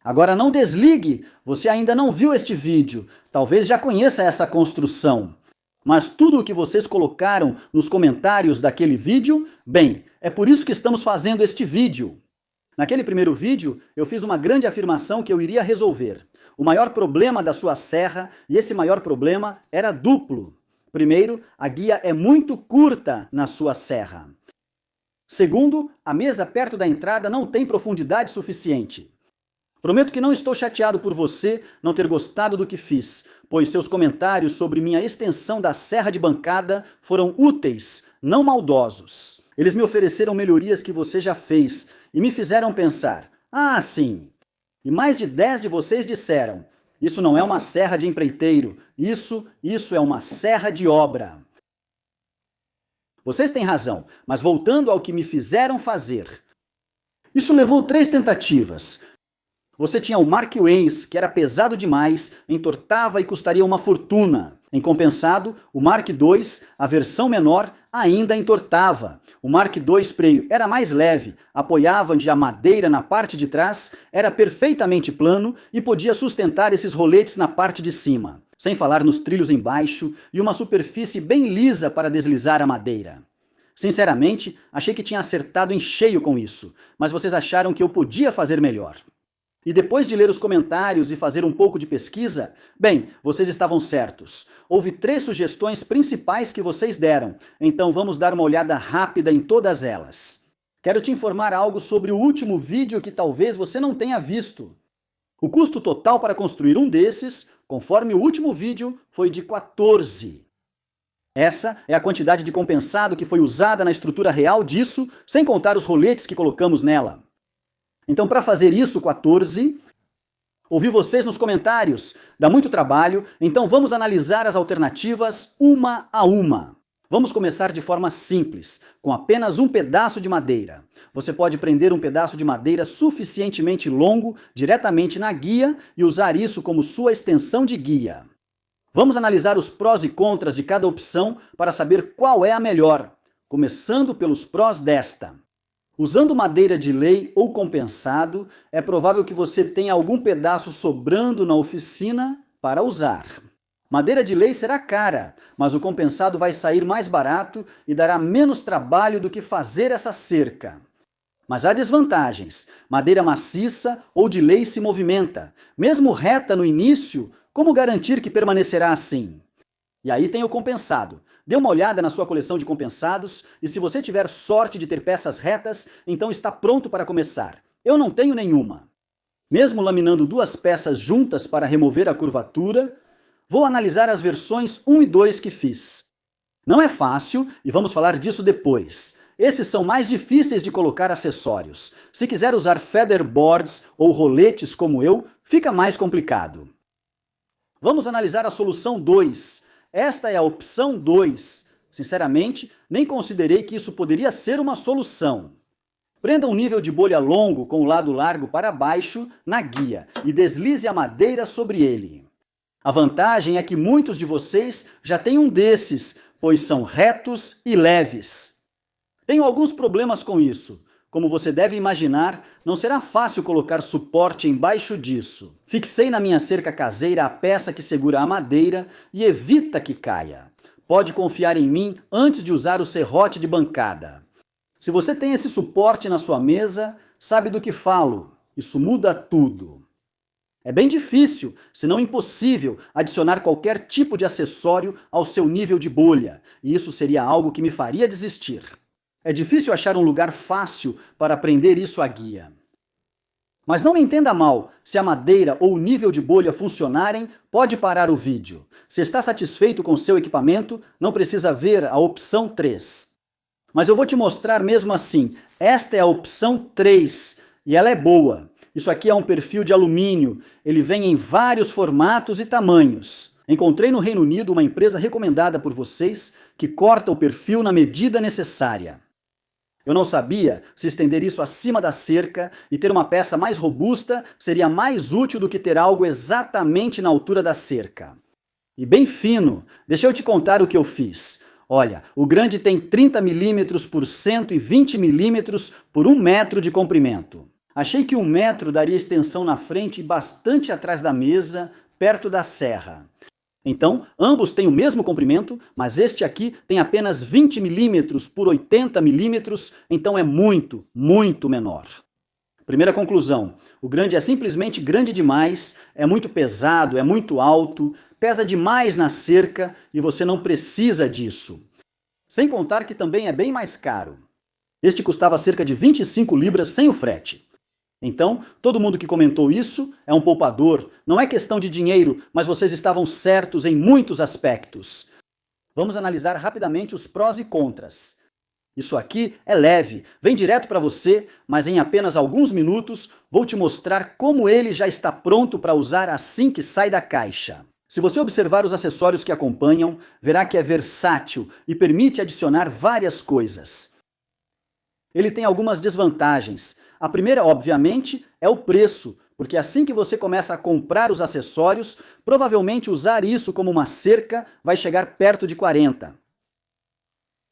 Agora não desligue, você ainda não viu este vídeo, talvez já conheça essa construção. Mas tudo o que vocês colocaram nos comentários daquele vídeo, bem, é por isso que estamos fazendo este vídeo. Naquele primeiro vídeo, eu fiz uma grande afirmação que eu iria resolver. O maior problema da sua serra, e esse maior problema era duplo. Primeiro, a guia é muito curta na sua serra. Segundo, a mesa perto da entrada não tem profundidade suficiente. Prometo que não estou chateado por você não ter gostado do que fiz, pois seus comentários sobre minha extensão da serra de bancada foram úteis, não maldosos. Eles me ofereceram melhorias que você já fez e me fizeram pensar, ah, sim. E mais de 10 de vocês disseram, isso não é uma serra de empreiteiro, isso é uma serra de obra. Vocês têm razão, mas voltando ao que me fizeram fazer. Isso levou 3 tentativas. Você tinha o Mark Waynes, que era pesado demais, entortava e custaria uma fortuna. Em compensado, o Mark II, a versão menor, ainda entortava. O Mark II freio era mais leve, apoiava-de a madeira na parte de trás, era perfeitamente plano e podia sustentar esses roletes na parte de cima. Sem falar nos trilhos embaixo e uma superfície bem lisa para deslizar a madeira. Sinceramente, achei que tinha acertado em cheio com isso, mas vocês acharam que eu podia fazer melhor. E depois de ler os comentários e fazer um pouco de pesquisa, bem, vocês estavam certos. Houve 3 sugestões principais que vocês deram, então vamos dar uma olhada rápida em todas elas. Quero te informar algo sobre o último vídeo que talvez você não tenha visto. O custo total para construir um desses, conforme o último vídeo, foi de 14. Essa é a quantidade de compensado que foi usada na estrutura real disso, sem contar os roletes que colocamos nela. Então, para fazer isso, 14, ouvi vocês nos comentários, dá muito trabalho, então vamos analisar as alternativas uma a uma. Vamos começar de forma simples, com apenas um pedaço de madeira. Você pode prender um pedaço de madeira suficientemente longo diretamente na guia e usar isso como sua extensão de guia. Vamos analisar os prós e contras de cada opção para saber qual é a melhor, começando pelos prós desta. Usando madeira de lei ou compensado, é provável que você tenha algum pedaço sobrando na oficina para usar. Madeira de lei será cara, mas o compensado vai sair mais barato e dará menos trabalho do que fazer essa cerca. Mas há desvantagens. Madeira maciça ou de lei se movimenta. Mesmo reta no início, como garantir que permanecerá assim? E aí tem o compensado. Dê uma olhada na sua coleção de compensados e se você tiver sorte de ter peças retas, então está pronto para começar. Eu não tenho nenhuma. Mesmo laminando 2 peças juntas para remover a curvatura, vou analisar as versões 1 e 2 que fiz. Não é fácil e vamos falar disso depois. Esses são mais difíceis de colocar acessórios. Se quiser usar featherboards ou roletes como eu, fica mais complicado. Vamos analisar a solução 2. Esta é a opção 2. Sinceramente, nem considerei que isso poderia ser uma solução. Prenda um nível de bolha longo com o lado largo para baixo na guia e deslize a madeira sobre ele. A vantagem é que muitos de vocês já têm um desses, pois são retos e leves. Tenho alguns problemas com isso. Como você deve imaginar, não será fácil colocar suporte embaixo disso. Fixei na minha cerca caseira a peça que segura a madeira e evita que caia. Pode confiar em mim antes de usar o serrote de bancada. Se você tem esse suporte na sua mesa, sabe do que falo. Isso muda tudo. É bem difícil, se não impossível, adicionar qualquer tipo de acessório ao seu nível de bolha, e isso seria algo que me faria desistir. É difícil achar um lugar fácil para prender isso à guia. Mas não me entenda mal, se a madeira ou o nível de bolha funcionarem, pode parar o vídeo. Se está satisfeito com seu equipamento, não precisa ver a opção 3. Mas eu vou te mostrar mesmo assim, esta é a opção 3, e ela é boa. Isso aqui é um perfil de alumínio, ele vem em vários formatos e tamanhos. Encontrei no Reino Unido uma empresa recomendada por vocês que corta o perfil na medida necessária. Eu não sabia se estender isso acima da cerca e ter uma peça mais robusta seria mais útil do que ter algo exatamente na altura da cerca. E bem fino, deixa eu te contar o que eu fiz. Olha, o grande tem 30 mm por 120 mm por 1 metro de comprimento. Achei que 1 metro daria extensão na frente e bastante atrás da mesa, perto da serra. Então, ambos têm o mesmo comprimento, mas este aqui tem apenas 20 milímetros por 80 milímetros, então é muito, muito menor. Primeira conclusão, o grande é simplesmente grande demais, é muito pesado, é muito alto, pesa demais na cerca e você não precisa disso. Sem contar que também é bem mais caro. Este custava cerca de 25 libras sem o frete. Então, todo mundo que comentou isso é um poupador. Não é questão de dinheiro, mas vocês estavam certos em muitos aspectos. Vamos analisar rapidamente os prós e contras. Isso aqui é leve, vem direto para você, mas em apenas alguns minutos vou te mostrar como ele já está pronto para usar assim que sai da caixa. Se você observar os acessórios que acompanham, verá que é versátil e permite adicionar várias coisas. Ele tem algumas desvantagens. A primeira, obviamente, é o preço, porque assim que você começa a comprar os acessórios, provavelmente usar isso como uma cerca vai chegar perto de 40.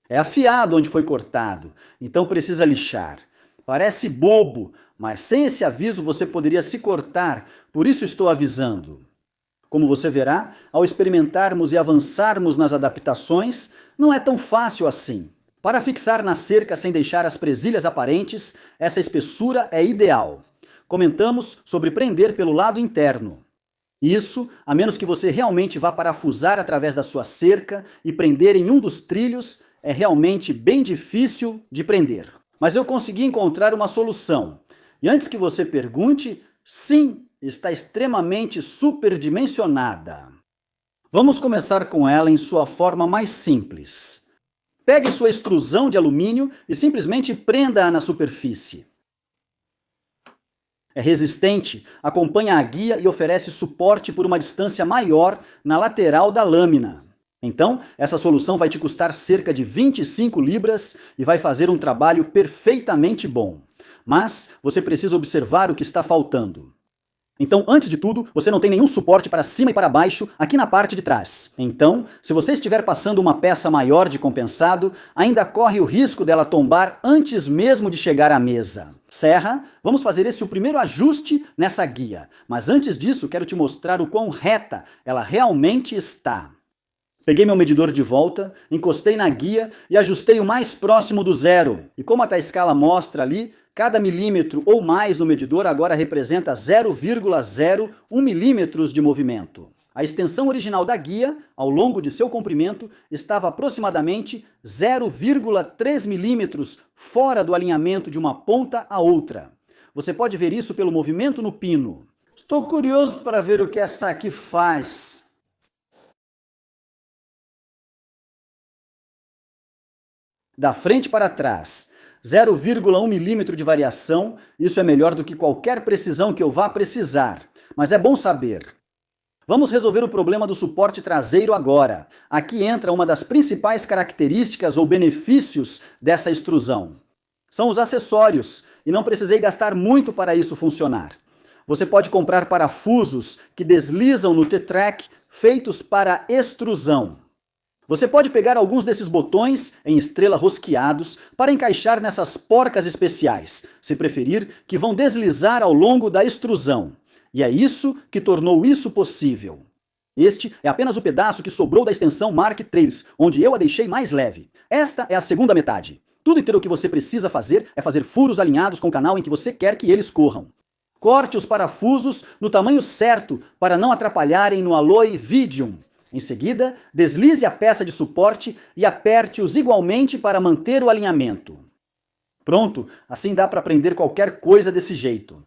É afiado onde foi cortado, então precisa lixar. Parece bobo, mas sem esse aviso você poderia se cortar, por isso estou avisando. Como você verá, ao experimentarmos e avançarmos nas adaptações, não é tão fácil assim. Para fixar na cerca sem deixar as presilhas aparentes, essa espessura é ideal. Comentamos sobre prender pelo lado interno. Isso, a menos que você realmente vá parafusar através da sua cerca e prender em um dos trilhos, é realmente bem difícil de prender. Mas eu consegui encontrar uma solução. E antes que você pergunte, sim, está extremamente superdimensionada. Vamos começar com ela em sua forma mais simples. Pegue sua extrusão de alumínio e simplesmente prenda-a na superfície. É resistente, acompanha a guia e oferece suporte por uma distância maior na lateral da lâmina. Então, essa solução vai te custar cerca de 25 libras e vai fazer um trabalho perfeitamente bom. Mas você precisa observar o que está faltando. Então, antes de tudo, você não tem nenhum suporte para cima e para baixo aqui na parte de trás. Então, se você estiver passando uma peça maior de compensado, ainda corre o risco dela tombar antes mesmo de chegar à mesa. Serra, vamos fazer esse o primeiro ajuste nessa guia. Mas antes disso, quero te mostrar o quão reta ela realmente está. Peguei meu medidor de volta, encostei na guia e ajustei o mais próximo do zero. E como a escala mostra ali, cada milímetro ou mais no medidor agora representa 0,01 milímetros de movimento. A extensão original da guia, ao longo de seu comprimento, estava aproximadamente 0,3 milímetros fora do alinhamento de uma ponta a outra. Você pode ver isso pelo movimento no pino. Estou curioso para ver o que essa aqui faz. Da frente para trás, 0,1 milímetro de variação, isso é melhor do que qualquer precisão que eu vá precisar, mas é bom saber. Vamos resolver o problema do suporte traseiro agora. Aqui entra uma das principais características ou benefícios dessa extrusão. São os acessórios, e não precisei gastar muito para isso funcionar. Você pode comprar parafusos que deslizam no T-Track feitos para extrusão. Você pode pegar alguns desses botões em estrela rosqueados para encaixar nessas porcas especiais, se preferir, que vão deslizar ao longo da extrusão. E é isso que tornou isso possível. Este é apenas o pedaço que sobrou da extensão Mark III, onde eu a deixei mais leve. Esta é a segunda metade. Tudo inteiro que você precisa fazer é fazer furos alinhados com o canal em que você quer que eles corram. Corte os parafusos no tamanho certo para não atrapalharem no Alloy Vidium. Em seguida, deslize a peça de suporte e aperte-os igualmente para manter o alinhamento. Pronto, assim dá para prender qualquer coisa desse jeito.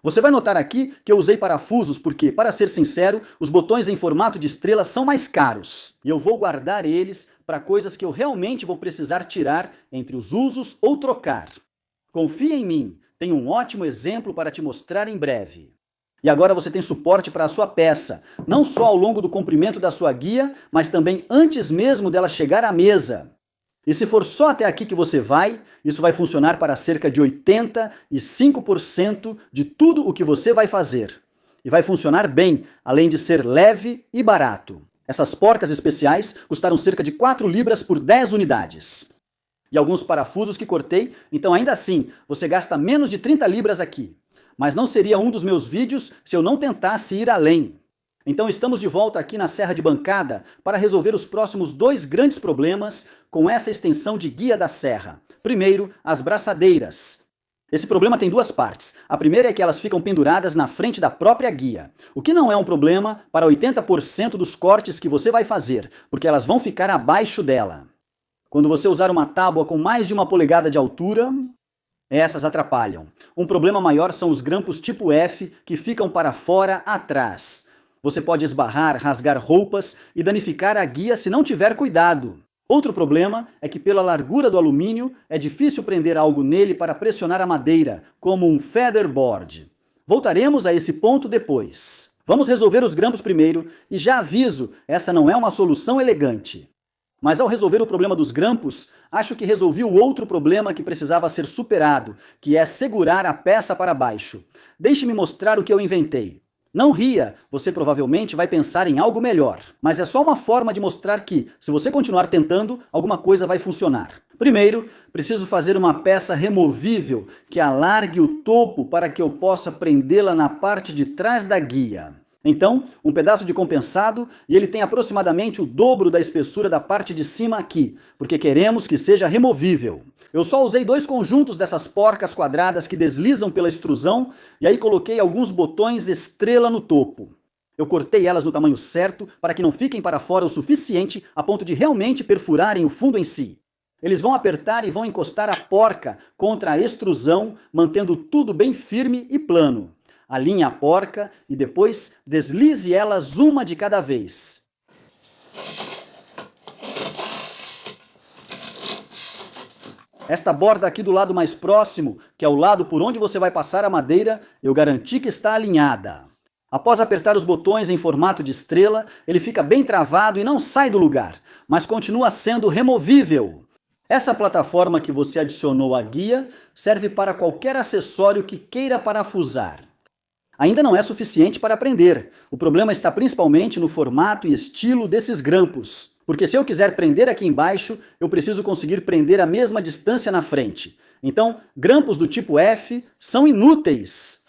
Você vai notar aqui que eu usei parafusos porque, para ser sincero, os botões em formato de estrela são mais caros. E eu vou guardar eles para coisas que eu realmente vou precisar tirar entre os usos ou trocar. Confia em mim, tenho um ótimo exemplo para te mostrar em breve. E agora você tem suporte para a sua peça, não só ao longo do comprimento da sua guia, mas também antes mesmo dela chegar à mesa. E se for só até aqui que você vai, isso vai funcionar para cerca de 85% de tudo o que você vai fazer. E vai funcionar bem, além de ser leve e barato. Essas porcas especiais custaram cerca de 4 libras por 10 unidades. e alguns parafusos que cortei, então ainda assim você gasta menos de 30 libras aqui. Mas não seria um dos meus vídeos se eu não tentasse ir além. Então estamos de volta aqui na serra de bancada para resolver os próximos dois grandes problemas com essa extensão de guia da serra. Primeiro, as braçadeiras. Esse problema tem duas partes. A primeira é que elas ficam penduradas na frente da própria guia, o que não é um problema para 80% dos cortes que você vai fazer, porque elas vão ficar abaixo dela. Quando você usar uma tábua com mais de 1 polegada de altura, essas atrapalham. Um problema maior são os grampos tipo F que ficam para fora atrás. Você pode esbarrar, rasgar roupas e danificar a guia se não tiver cuidado. Outro problema é que pela largura do alumínio é difícil prender algo nele para pressionar a madeira, como um featherboard. Voltaremos a esse ponto depois. Vamos resolver os grampos primeiro e já aviso, essa não é uma solução elegante. Mas ao resolver o problema dos grampos, acho que resolvi o outro problema que precisava ser superado, que é segurar a peça para baixo. Deixe-me mostrar o que eu inventei. Não ria, você provavelmente vai pensar em algo melhor. Mas é só uma forma de mostrar que, se você continuar tentando, alguma coisa vai funcionar. Primeiro, preciso fazer uma peça removível que alargue o topo para que eu possa prendê-la na parte de trás da guia. Então, um pedaço de compensado e ele tem aproximadamente o dobro da espessura da parte de cima aqui, porque queremos que seja removível. Eu só usei 2 conjuntos dessas porcas quadradas que deslizam pela extrusão e aí coloquei alguns botões estrela no topo. Eu cortei elas no tamanho certo para que não fiquem para fora o suficiente a ponto de realmente perfurarem o fundo em si. Eles vão apertar e vão encostar a porca contra a extrusão, mantendo tudo bem firme e plano. Alinhe a porca e depois deslize elas uma de cada vez. Esta borda aqui do lado mais próximo, que é o lado por onde você vai passar a madeira, eu garanti que está alinhada. Após apertar os botões em formato de estrela, ele fica bem travado e não sai do lugar, mas continua sendo removível. Essa plataforma que você adicionou à guia serve para qualquer acessório que queira parafusar. Ainda não é suficiente para prender. O problema está principalmente no formato e estilo desses grampos. Porque se eu quiser prender aqui embaixo, eu preciso conseguir prender a mesma distância na frente. Então, grampos do tipo F são inúteis.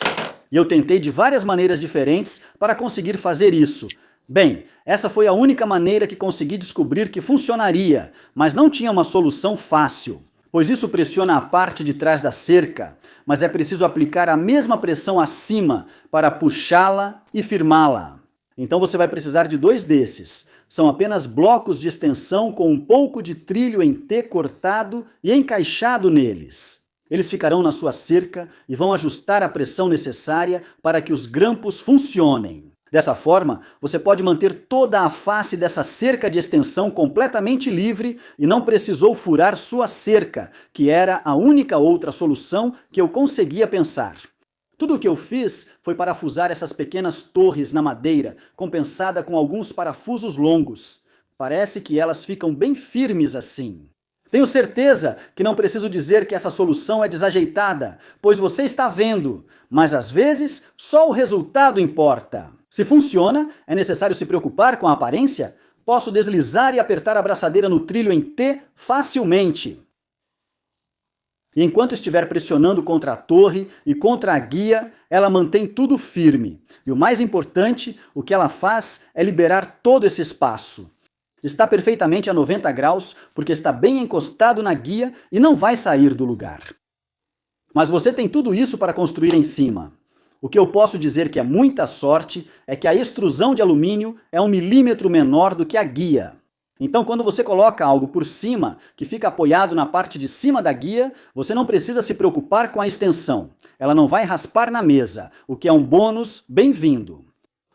E eu tentei de várias maneiras diferentes para conseguir fazer isso. Bem, essa foi a única maneira que consegui descobrir que funcionaria, mas não tinha uma solução fácil. Pois isso pressiona a parte de trás da cerca, mas é preciso aplicar a mesma pressão acima para puxá-la e firmá-la. Então você vai precisar de 2 desses. São apenas blocos de extensão com um pouco de trilho em T cortado e encaixado neles. Eles ficarão na sua cerca e vão ajustar a pressão necessária para que os grampos funcionem. Dessa forma, você pode manter toda a face dessa cerca de extensão completamente livre e não precisou furar sua cerca, que era a única outra solução que eu conseguia pensar. Tudo o que eu fiz foi parafusar essas pequenas torres na madeira, compensada com alguns parafusos longos. Parece que elas ficam bem firmes assim. Tenho certeza que não preciso dizer que essa solução é desajeitada, pois você está vendo, mas às vezes só o resultado importa. Se funciona, é necessário se preocupar com a aparência? Posso deslizar e apertar a braçadeira no trilho em T facilmente. E enquanto estiver pressionando contra a torre e contra a guia, ela mantém tudo firme. E o mais importante, o que ela faz é liberar todo esse espaço. Está perfeitamente a 90 graus, porque está bem encostado na guia e não vai sair do lugar. Mas você tem tudo isso para construir em cima. O que eu posso dizer que é muita sorte é que a extrusão de alumínio é 1 milímetro menor do que a guia. Então, quando você coloca algo por cima, que fica apoiado na parte de cima da guia, você não precisa se preocupar com a extensão. Ela não vai raspar na mesa, o que é um bônus bem-vindo.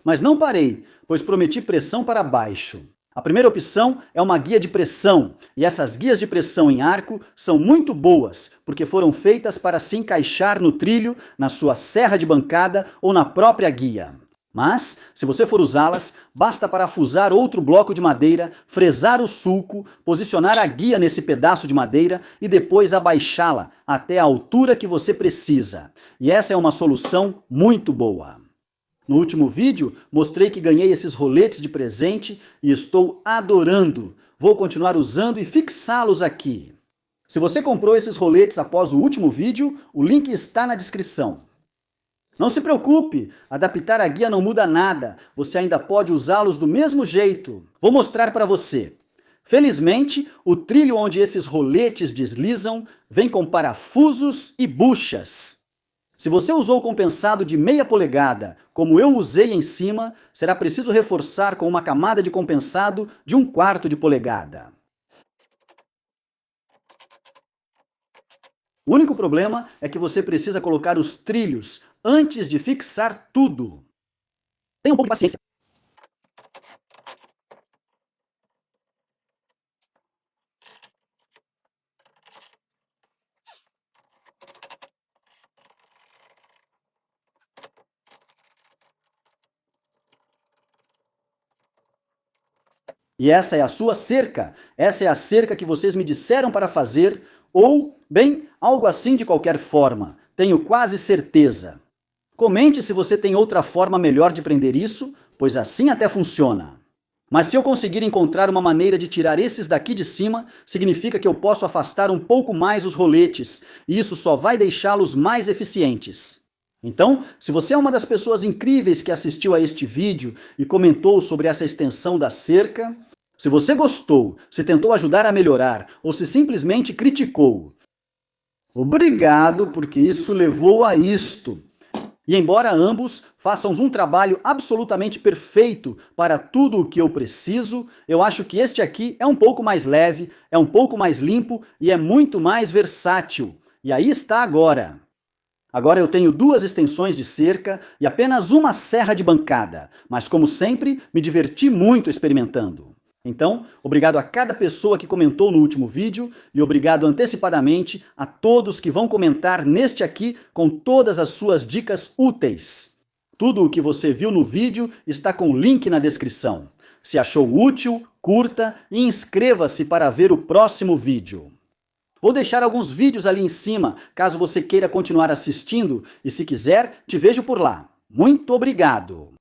Mas não parei, pois prometi pressão para baixo. A primeira opção é uma guia de pressão, e essas guias de pressão em arco são muito boas, porque foram feitas para se encaixar no trilho, na sua serra de bancada ou na própria guia. Mas, se você for usá-las, basta parafusar outro bloco de madeira, fresar o sulco, posicionar a guia nesse pedaço de madeira e depois abaixá-la até a altura que você precisa. E essa é uma solução muito boa. No último vídeo, mostrei que ganhei esses roletes de presente e estou adorando. Vou continuar usando e fixá-los aqui. Se você comprou esses roletes após o último vídeo, o link está na descrição. Não se preocupe, adaptar a guia não muda nada, você ainda pode usá-los do mesmo jeito. Vou mostrar para você. Felizmente, o trilho onde esses roletes deslizam vem com parafusos e buchas. Se você usou o compensado de meia polegada, como eu usei em cima, será preciso reforçar com uma camada de compensado de 1/4 de polegada. O único problema é que você precisa colocar os trilhos antes de fixar tudo. Tenha um pouco de paciência. E essa é a sua cerca. Essa é a cerca que vocês me disseram para fazer, ou, bem, algo assim de qualquer forma. Tenho quase certeza. Comente se você tem outra forma melhor de prender isso, pois assim até funciona. Mas se eu conseguir encontrar uma maneira de tirar esses daqui de cima, significa que eu posso afastar um pouco mais os roletes, e isso só vai deixá-los mais eficientes. Então, se você é uma das pessoas incríveis que assistiu a este vídeo e comentou sobre essa extensão da cerca, se você gostou, se tentou ajudar a melhorar ou se simplesmente criticou, obrigado, porque isso levou a isto. E embora ambos façam um trabalho absolutamente perfeito para tudo o que eu preciso, eu acho que este aqui é um pouco mais leve, é um pouco mais limpo e é muito mais versátil. E aí está agora. Agora eu tenho 2 extensões de cerca e apenas uma serra de bancada, mas como sempre, me diverti muito experimentando. Então, obrigado a cada pessoa que comentou no último vídeo e obrigado antecipadamente a todos que vão comentar neste aqui com todas as suas dicas úteis. Tudo o que você viu no vídeo está com o link na descrição. Se achou útil, curta e inscreva-se para ver o próximo vídeo. Vou deixar alguns vídeos ali em cima, caso você queira continuar assistindo, e se quiser, te vejo por lá. Muito obrigado!